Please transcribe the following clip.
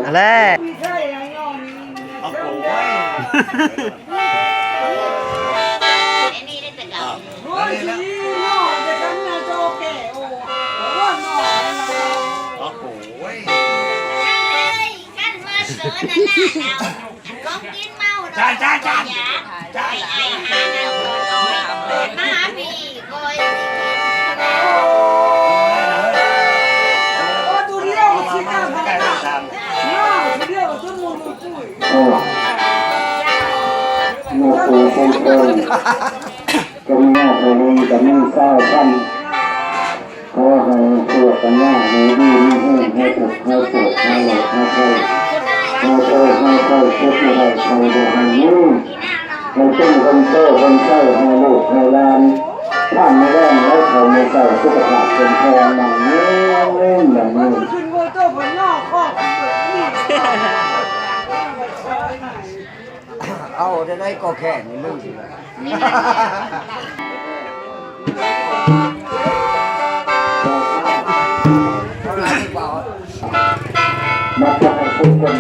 อะไรจ้าจ้าจ้าจ้าไอ้หาเงินมาหาพี่ก้อยตัวเดียวชิคกี้พายตัวเดียวจนมุนปุ้ยโน้ตคนเดินก็มีหน้าตัวนี้แต่ไม่เศร้าท่านขอให้ตัวปัญญาในดีให้ถูกให้ถูกให้หลอกให้เข้าคิดอะไรใครดูให้ยุ่งในช่วงคนโตคนเศร้าให้ลูกให้หลานท่านไม่แรงให้เขาไม่เศร้าสุขภาพเป็นแทนอย่างนี้อย่างนี้ขึ้นโมโต้บนนอกข้อเอาจะได้ก็แค่นี้มึงสิมาจากคนคน